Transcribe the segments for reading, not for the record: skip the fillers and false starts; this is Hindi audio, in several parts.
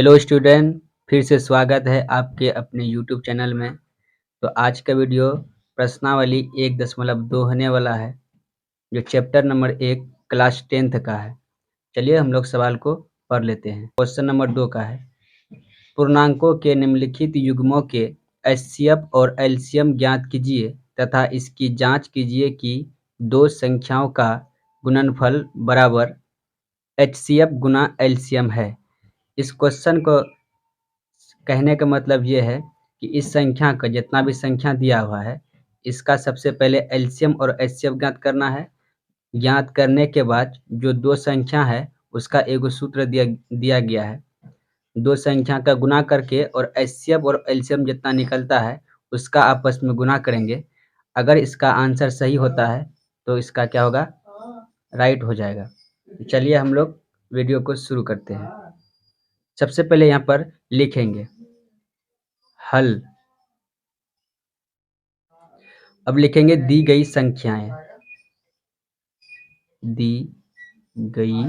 हेलो स्टूडेंट, फिर से स्वागत है आपके अपने यूट्यूब चैनल में। तो आज का वीडियो प्रश्नावली 1.2 होने वाला है, जो चैप्टर नंबर 1 क्लास 10th का है। चलिए हम लोग सवाल को पढ़ लेते हैं। क्वेश्चन नंबर 2 का है, पूर्णांकों के निम्नलिखित युग्मों के एचसीएफ और एलसीएम ज्ञात कीजिए तथा इसकी जांच कीजिए कि दो संख्याओं का गुणनफल बराबर एचसीएफ गुना एलसीएम है। इस क्वेश्चन को कहने का मतलब ये है कि इस संख्या का जितना भी संख्या दिया हुआ है, इसका सबसे पहले एलसीएम और एचसीएफ ज्ञात करना है। ज्ञात करने के बाद जो दो संख्या है उसका एगो सूत्र दिया गया है। दो संख्या का गुना करके और एचसीएफ और एलसीएम जितना निकलता है उसका आपस में गुना करेंगे। अगर इसका आंसर सही होता है तो इसका क्या होगा, राइट हो जाएगा। तो चलिए हम लोग वीडियो को शुरू करते हैं। सबसे पहले यहाँ पर लिखेंगे हल। अब लिखेंगे दी गई संख्याएं, दी गई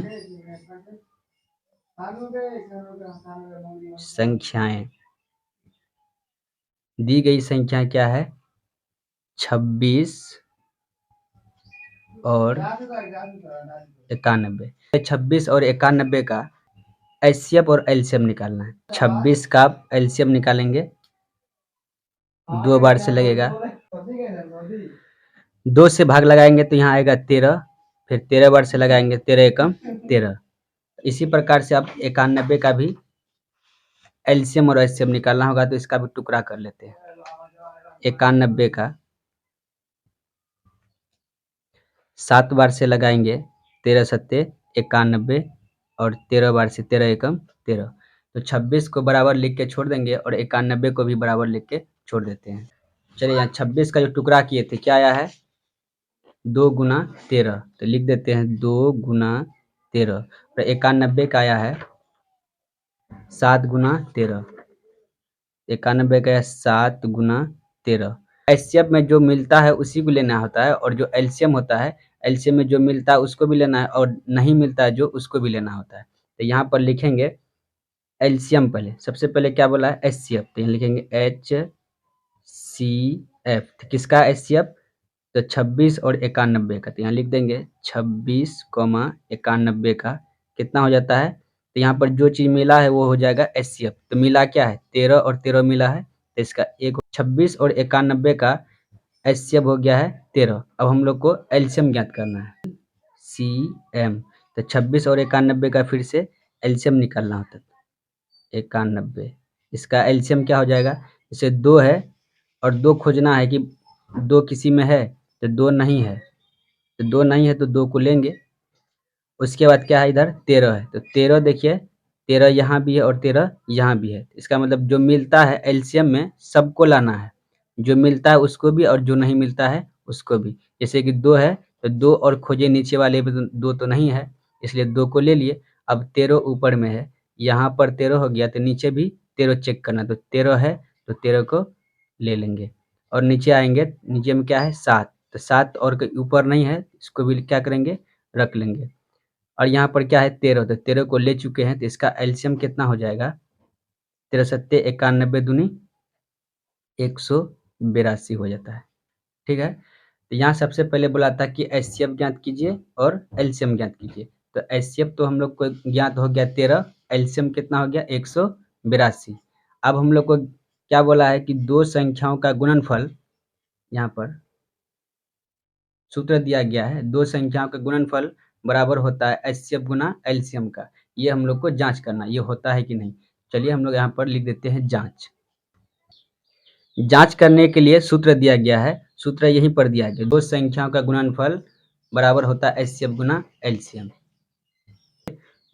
संख्याएं। दी गई संख्या क्या है, 26 और 91। 26 और 91 का एचसीएफ और एलसीएम निकालना है। 26 का एलसीएम निकालेंगे, 2 बार से लगेगा, 2 से भाग लगाएंगे तो यहाँ आएगा 13, फिर 13 बार से लगाएंगे, 13 एकम 13। इसी प्रकार से अब 91 का भी एलसीएम और एचसीएफ निकालना होगा, तो इसका भी टुकड़ा कर लेते हैं। 91 का 7 बार से लगाएंगे, 13 सत्ते 91 और 13 बार से 13 एकम 13। तो 26 को बराबर लिख के छोड़ देंगे और 91 को भी बराबर लिख के छोड़ देते हैं। चलिए यहाँ 26 का जो टुकड़ा किए थे क्या आया है, 2 गुना 13, तो लिख देते हैं 2 गुना 13। और 91 का आया है 7 गुना 13। 91 का 7 गुना 13। एचसीएफ में जो मिलता है उसी को लेना होता है, और जो एलसीएम होता है, एलसीएम में जो मिलता है उसको भी लेना है, और नहीं मिलता है जो उसको भी लेना होता है। तो यहाँ पर लिखेंगे एलसीएम पहले। सबसे पहले क्या बोला है, एचसीएफ, तो यहाँ लिखेंगे HCF। तो किसका एचसीएफ, तो 26 और 91 का। तो यहाँ लिख देंगे 26, 91 का कितना हो जाता है। तो यहाँ पर जो चीज मिला है वो हो जाएगा एचसीएफ। तो मिला क्या है, 13 और 13 मिला है, तो इसका एक 26 और 91 का एचसीएफ हो गया है 13। अब हम लोग को एलसीएम ज्ञात करना है, CM। तो 26 और 91 का फिर से एलसीएम निकालना होता है, 91। इसका एलसीएम क्या हो जाएगा, जैसे 2 है और 2 खोजना है कि 2 किसी में है, तो 2 नहीं है, तो 2 नहीं है तो 2 को लेंगे। उसके बाद क्या है, इधर 13 है, तो 13 देखिए, 13 यहाँ भी है और 13 यहाँ भी है। इसका मतलब जो मिलता है एलसीएम में सबको लाना है, जो मिलता है उसको भी और जो नहीं मिलता है उसको भी। जैसे कि 2 है तो 2 और खोजे नीचे वाले में, 2 तो नहीं है इसलिए 2 को ले लिए। अब 13 ऊपर में है, यहाँ पर 13 हो गया तो नीचे भी 13 चेक करना, तो 13 है तो 13 को ले लेंगे। और नीचे आएंगे, नीचे में क्या है 7, तो 7 और ऊपर नहीं है, इसको भी क्या करेंगे, रख लेंगे। और यहाँ पर क्या है 13, तो 13 को ले चुके हैं, तो इसका एलसीएम कितना हो जाएगा, 13 सत्ते 91 दूनी 182 हो जाता है। ठीक है, तो यहाँ सबसे पहले बोला था कि एचसीएफ ज्ञात कीजिए और एलसीएम ज्ञात कीजिए। तो एचसीएफ तो हम लोग को ज्ञात हो गया 13, एलसीएम कितना हो गया 182। अब हम लोग को क्या बोला है कि दो संख्याओं का गुणनफल, यहाँ पर सूत्र दिया गया है, दो संख्याओं का गुणनफल बराबर होता है एचसीएफ गुना एलसीएम का। ये हम लोग को जांच करना, ये होता है कि नहीं। चलिए हम लोग यहाँ पर लिख देते हैं जांच। जांच करने के लिए सूत्र दिया गया है, सूत्र यहीं पर दिया गया, दो संख्याओं का गुणनफल बराबर होता है एचसीएफ गुना एलसीएम।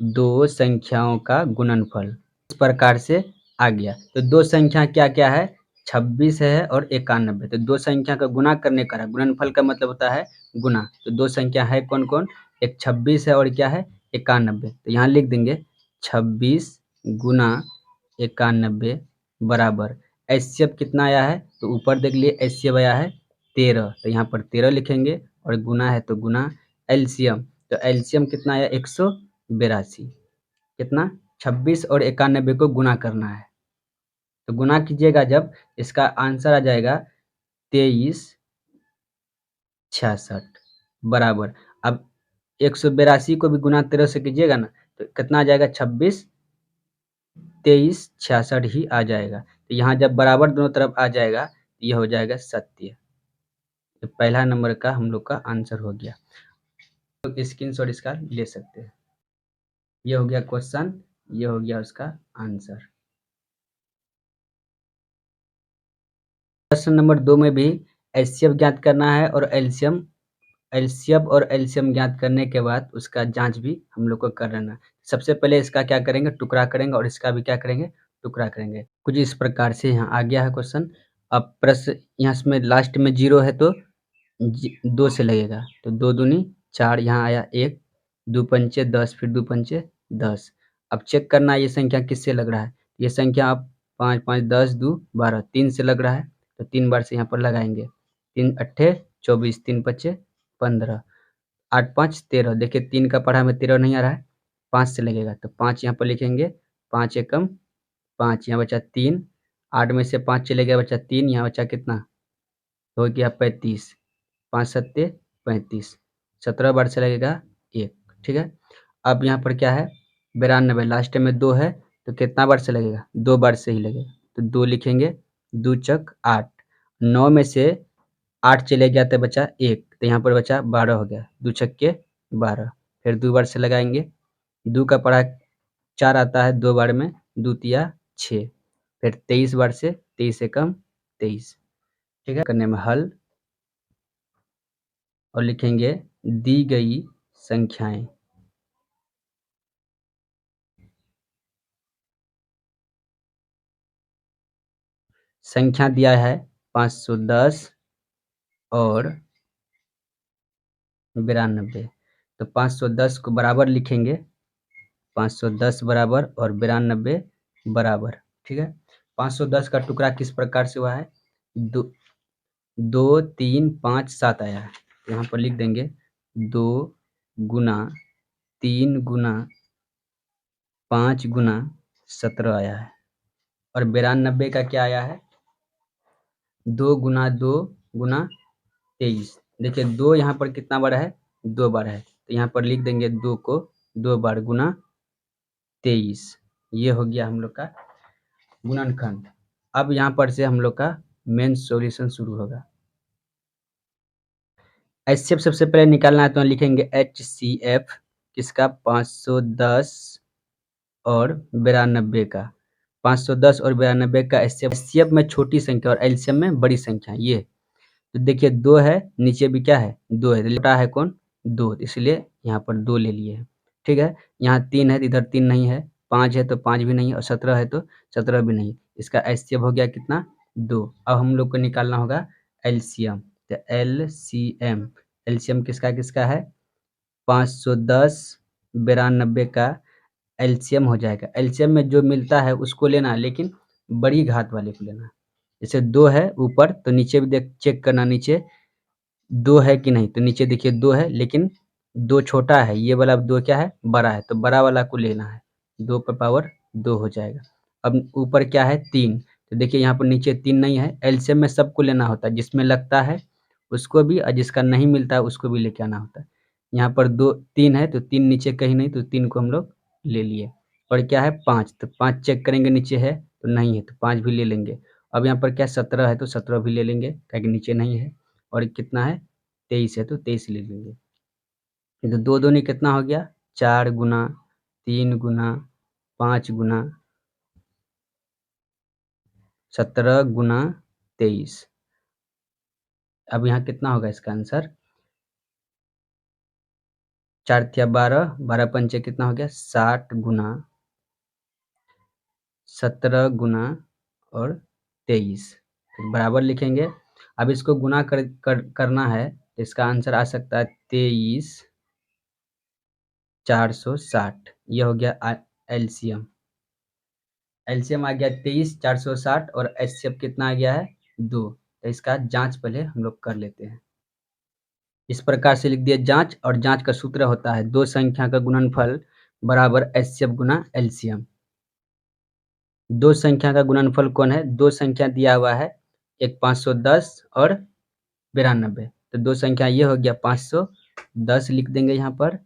दो संख्याओं का गुणनफल इस प्रकार से आ गया। तो दो संख्या क्या क्या है, 26 है और 91। तो दो संख्या का गुना करने का, गुणनफल का मतलब होता है गुना। तो दो संख्या है कौन कौन, एक 26 है और क्या है 91। तो यहाँ लिख देंगे 26 गुना 91 बराबर एचसीएफ कितना आया है, तो ऊपर देख लिए एचसीएफ आया है 13, तो यहाँ पर 13 लिखेंगे, और गुना है तो गुना एलसीएम। तो एलसीएम कितना आया 182। कितना 26 और 91 को गुना करना है। तो गुना कीजिएगा जब, इसका आंसर आ जाएगा 2366 बराबर। अब 182 को भी गुना 13 से कीजिएगा ना, तो कितना आ जाएगा? 26 23 66 ही आ जाएगा। तो यहाँ जब बराबर दोनों तरफ आ जाएगा तो यह हो जाएगा सत्य। तो पहला नंबर का हम लोग का आंसर हो गया। तो स्क्रीनशॉट इसका ले सकते हैं। ये हो गया क्वेश्चन, ये हो गया उसका आंसर। प्रश्न नंबर 2 में भी एचसीएफ ज्ञात करना है और एलसीएम और एलसीएम ज्ञात करने के बाद उसका जांच भी हम लोग को कर लेना है। सबसे पहले इसका क्या करेंगे? टुकड़ा करेंगे और इसका भी क्या करेंगे? टुकड़ा करेंगे। कुछ इस प्रकार से यहाँ आ गया है क्वेश्चन। अब प्रश्न यहाँ इसमें लास्ट में 0 है तो 2 से लगेगा, तो 2 दूनी 4, यहाँ आया 1, 2 पंचे 10, फिर 2 पंचे 10। अब चेक करना है ये संख्या किससे लग रहा है। ये संख्या आप 5 5 10 2 12 3 से लग रहा है, तो 3 बार से यहाँ पर लगाएंगे। 3 अट्ठे 24, 3 पच्चे 15, 8 5 13। देखिए 3 का पढ़ा में 13 नहीं आ रहा है, 5 से लगेगा, तो 5 यहाँ पर लिखेंगे। 5 एकम 5, यहाँ बचा 3, 8 में से 5 चले गया, बचा 3, यहाँ बचा कितना? हो गया 35, 5 सत्ते 35, 17 बार से लगेगा 1। ठीक है, अब यहाँ पर क्या है? 92, लास्ट में 2 है, तो कितना बार से लगेगा? 2 बार से ही लगेगा, तो 2 लिखेंगे। 2 चक 8, 9 में से 8 चले गया तो बचा 1, तो यहाँ पर बचा 12 हो गया। 2 छक्के 12, फिर 2 बार से लगाएंगे। 2 का पढ़ा 4 आता है 2 बार में, 2 तिया 6, फिर 23 बार से, 23 एकम 23। ठीक है, करने में हल और लिखेंगे दी गई संख्याएं। संख्या दिया है 510 और 92, तो 510 को बराबर लिखेंगे, 510 बराबर और 92 बराबर। ठीक है, 510 का टुकड़ा किस प्रकार से हुआ है? 2 2 3 5 7 आया है, यहाँ पर लिख देंगे 2 गुना 3 गुना 5 गुना 17 आया है। और 92 का क्या आया है? 2 गुना 2 गुना 23। देखिए 2 यहाँ पर कितना बार है? 2 बार है, तो यहाँ पर लिख देंगे 2 को 2 बार गुना 23। ये हो गया हम लोग का गुणनखंड। अब यहाँ पर से हम लोग का मेन सॉल्यूशन शुरू होगा। एचसीएफ सबसे पहले निकालना है, तो लिखेंगे एचसीएफ किसका? 510 और 92 का। 510 और 92 का एचसीएफ में छोटी संख्या और एलसीएम में बड़ी संख्या। ये तो देखिए 2 है, नीचे भी क्या है? 2 है, छोटा है कौन? 2, इसलिए यहाँ पर 2 ले लिए हैं। ठीक है, यहाँ 3 है तो इधर 3 नहीं है, 5 है तो 5 भी नहीं, और 17 है तो 17 भी नहीं। इसका एचसीएफ हो गया कितना? 2। अब हम लोग को निकालना होगा एलसीएम, तो एलसीएम एलसीएम किसका किसका है? 510 92 का एलसीएम हो जाएगा। एलसीएम में जो मिलता है उसको लेना है, लेकिन बड़ी घात वाले को लेना है। जैसे 2 है ऊपर, तो नीचे भी देख चेक करना, नीचे 2 है कि नहीं, तो नीचे देखिए 2 है, लेकिन 2 छोटा है, ये वाला 2 क्या है? बड़ा है, तो बड़ा वाला को लेना है। 2 पर पावर 2 हो जाएगा। अब ऊपर क्या है? 3, तो देखिए यहाँ पर नीचे 3 नहीं है। एलसीएम में सबको लेना होता है, जिसमें लगता है उसको भी, और जिसका नहीं मिलता है उसको भी लेके आना होता है। यहाँ पर 2 3 है, तो 3 नीचे कहीं नहीं, तो 3 को हम लोग ले लिए। और क्या है? 5, तो 5 चेक करेंगे, नीचे है तो नहीं है, तो 5 भी ले लेंगे। अब यहाँ पर क्या 17 है, तो 17 भी ले लेंगे, क्योंकि नीचे नहीं है। और कितना है? 23 है, तो 23 ले लेंगे। ये तो 2 दूनी कितना हो गया? 4 गुना 3 गुना 5 गुना 17 गुना 23। अब यहाँ कितना होगा इसका आंसर? 4 तिया 12, 12 पंचे कितना हो गया? 60 गुना 17 गुना और 23, फिर बराबर लिखेंगे। अब इसको गुना करना है, तो इसका आंसर आ सकता है 23 460। ये हो गया एलसीएम। एलसीएम आ गया 23 460 और एचसीएफ कितना आ गया है? 2। तो इसका जांच पहले हम लोग कर लेते हैं। इस प्रकार से लिख दिया जांच, और जांच का सूत्र होता है दो संख्या का गुणनफल बराबर एचसीएफ गुना एलसीएम। दो संख्या का गुणनफल कौन है? दो संख्या दिया हुआ है, एक 510 और 92। तो दो संख्या ये हो गया 510 लिख देंगे यहाँ पर,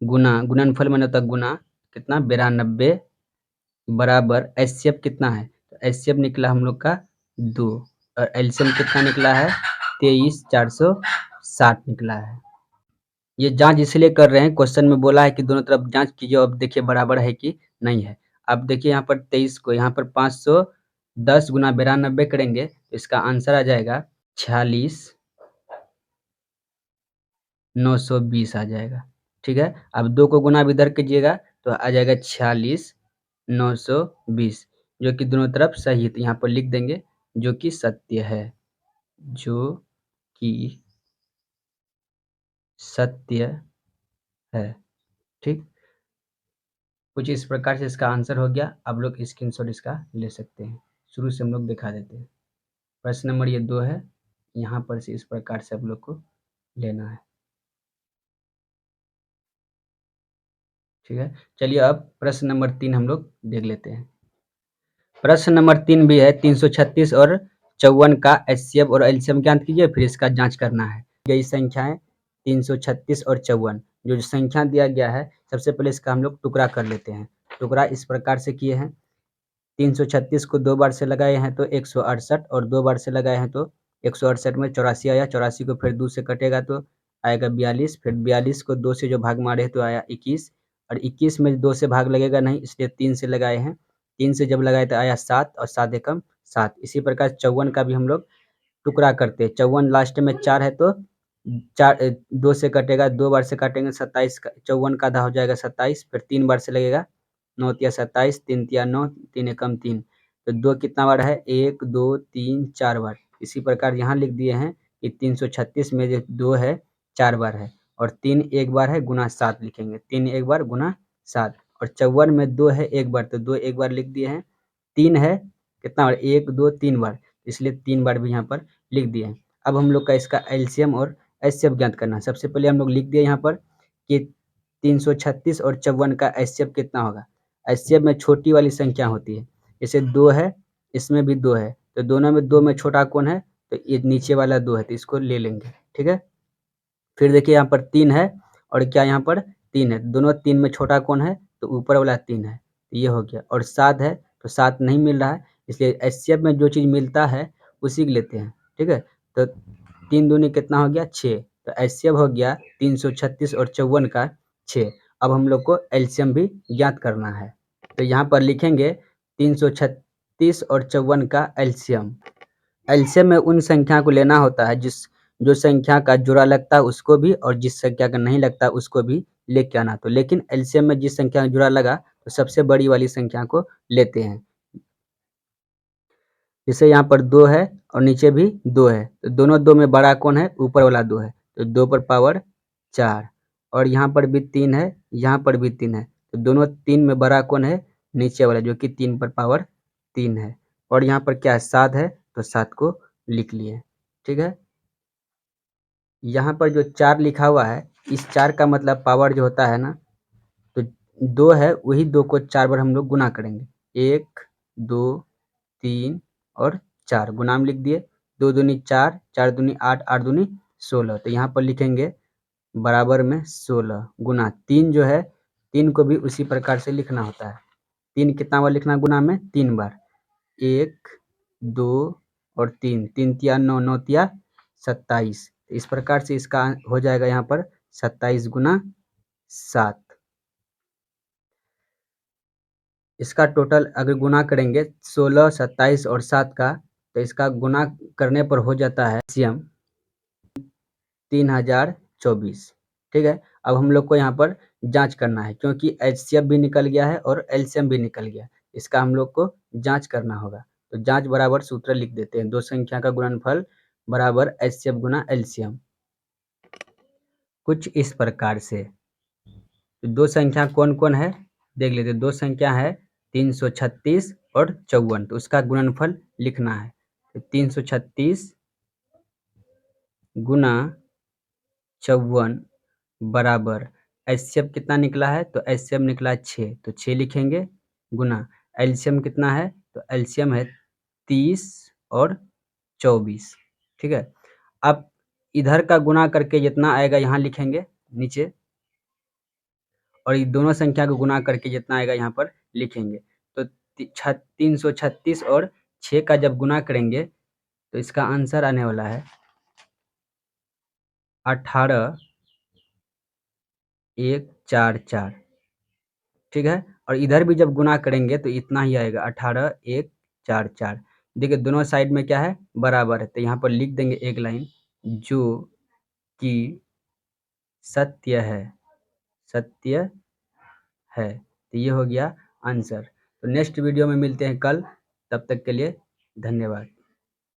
गुना गुणनफल माने होता है गुना कितना 92 बराबर एचसीएफ कितना है? तो एचसीएफ निकला हम लोग का 2 और एलसीएम कितना निकला है? 23460 निकला है। ये जांच इसलिए कर रहे हैं, क्वेश्चन में बोला है कि दोनों तरफ जांच कीजिए, अब देखिए बराबर है कि नहीं है। अब देखिए यहाँ पर 23 को यहाँ पर 510 गुना 92 करेंगे तो इसका आंसर आ जाएगा 46,920 आ जाएगा। ठीक है, अब 2 को गुना अब इधर कीजिएगा तो आ जाएगा 46,920, जो कि दोनों तरफ सही है, तो यहाँ पर लिख देंगे जो कि सत्य है, जो कि सत्य है। ठीक, कुछ इस प्रकार से इसका आंसर हो गया। आप लोग स्क्रीनशॉट इसका ले सकते हैं, शुरू से हम लोग दिखा देते हैं। प्रश्न नंबर ये 2 है, यहाँ पर से इस प्रकार से आप लोग को लेना है। ठीक है, चलिए अब प्रश्न नंबर 3 हम लोग देख लेते हैं। प्रश्न नंबर 3 भी है, 336 और 54 का एचसीएफ और एलसीएम ज्ञात कीजिए, फिर इसका जांच करना है। यही संख्याएं 336 और 54 जो संख्या दिया गया है, सबसे पहले इसका हम लोग टुकड़ा कर लेते हैं। टुकड़ा इस प्रकार से किए हैं, 336 को 2 बार से लगाए हैं तो 168 और 2 बार से लगाए हैं तो 168 में 84 आया, 84 को फिर 2 से कटेगा तो आएगा 42, फिर 42 को 2 से जो भाग मारे तो आया 21 और 21 में 2 से भाग लगेगा नहीं, इसलिए 3 से लगाए हैं, 3 से जब लगाए तो आया 7 और 7 एकम 7। इसी प्रकार 54 का भी हम लोग टुकड़ा करते हैं। 54 लास्ट में 4 है तो 4 2 से कटेगा, 2 बार से काटेंगे 27 का 54 का आधा हो जाएगा 27, फिर 3 बार से लगेगा 9 तिया 27, 3 तिया 9, 3 एकम 3, तो 2 कितना बार है? 1 2 3 4 बार। इसी प्रकार यहाँ लिख दिए हैं कि 336 में जो 2 है 4 बार है और 3 एक बार है, गुना 7 लिखेंगे, 3 एक बार गुना 7, और 54 में 2 है एक बार, तो 2 एक बार लिख दिए हैं, 3 है कितना बार? 1 2 3 बार, इसलिए 3 बार भी यहाँ पर लिख दिए हैं। अब हम लोग का इसका एलसीएम और एचसीएफ ज्ञात करना है। सबसे पहले हम लोग लिख दिए यहाँ पर कि 336 और 54 का एचसीएफ कितना होगा? एचसीएफ में छोटी वाली संख्या होती है, जैसे 2 है, इसमें भी 2 है, तो दोनों में 2 में छोटा कौन है? तो ये नीचे वाला 2 है, तो इसको ले लेंगे। ठीक है, फिर देखिए यहाँ पर 3 है और क्या यहाँ पर 3 है, दोनों 3 में छोटा कौन है? तो ऊपर वाला 3 है, तो ये हो गया, और 7 है तो 7 नहीं मिल रहा है, इसलिए एचसीएफ में जो चीज़ मिलता है उसी को लेते हैं। ठीक है, तो 3 दूनी कितना हो गया? 6, तो एचसीएफ हो गया 336 और 54 का 6। अब हम लोग को एलसीएम भी ज्ञात करना है, तो यहाँ पर लिखेंगे 336 और 54 का एलसीएम। एलसीएम में उन संख्या को लेना होता है जो संख्या का जोड़ा लगता है उसको भी, और जिस संख्या का नहीं लगता उसको भी लेके आना। तो लेकिन एलसीएम में जिस संख्या का जोड़ा लगा तो सबसे बड़ी वाली संख्या को लेते हैं। जैसे यहाँ पर 2 है और नीचे भी 2 है, तो दोनों 2 में बड़ा कौन है? ऊपर वाला 2 है, तो 2 पर पावर 4, और यहाँ पर भी 3 है, यहाँ पर भी 3 है, तो दोनों 3 में बड़ा कौन है? नीचे वाला, जो कि 3 पर पावर 3 है, और यहाँ पर क्या है? 7 है, तो 7 को लिख लिए। ठीक है, यहाँ पर जो 4 लिखा हुआ है, इस 4 का मतलब पावर जो होता है ना, तो 2 है, वही 2 को 4 बार हम लोग गुना करेंगे, 1 2 3 और 4 गुना में लिख दिए, 2 दूनी 4, 4 दूनी 8, 8 दूनी 16, तो यहाँ पर लिखेंगे बराबर में 16 गुना 3 जो है, 3 को भी उसी प्रकार से लिखना होता है। 3 कितना बार लिखना गुना में? 3 बार, 1 2 और 3, 3 तिया 9, 9 तिया 27, इस प्रकार से इसका हो जाएगा यहाँ पर 27 गुना 7। इसका टोटल अगर गुना करेंगे 16, 27 और 7 का, तो इसका गुना करने पर हो जाता है एलसीएम 3024। ठीक है, अब हम लोग को यहाँ पर जांच करना है, क्योंकि एचसीएफ भी निकल गया है और एलसीएम भी निकल गया, इसका हम लोग को जांच करना होगा। तो जांच बराबर सूत्र लिख देते हैं, दो संख्या का गुणनफल बराबर एचसीएफ गुना एलसीएम, कुछ इस प्रकार से। तो दो संख्या कौन कौन है देख लेते हैं। दो संख्या है 336 और 54, तो उसका गुणनफल लिखना है, तो 336 गुना 54 बराबर एचसीएफ कितना निकला है, तो एचसीएफ निकला है 6, तो 6 लिखेंगे गुना एलसीएम कितना है, तो एलसीएम है 30 और 24, ठीक है। अब इधर का गुना करके जितना आएगा यहाँ लिखेंगे नीचे, और ये दोनों संख्या को गुना करके जितना आएगा यहाँ पर लिखेंगे। तो 336 और 6 का जब गुना करेंगे तो इसका आंसर आने वाला है 18144, ठीक है। और इधर भी जब गुना करेंगे तो इतना ही आएगा 18144। देखिए दोनों साइड में क्या है, बराबर है, तो यहाँ पर लिख देंगे एक लाइन, जो कि सत्य है, सत्य है। तो ये हो गया आंसर। तो नेक्स्ट वीडियो में मिलते हैं कल, तब तक के लिए धन्यवाद।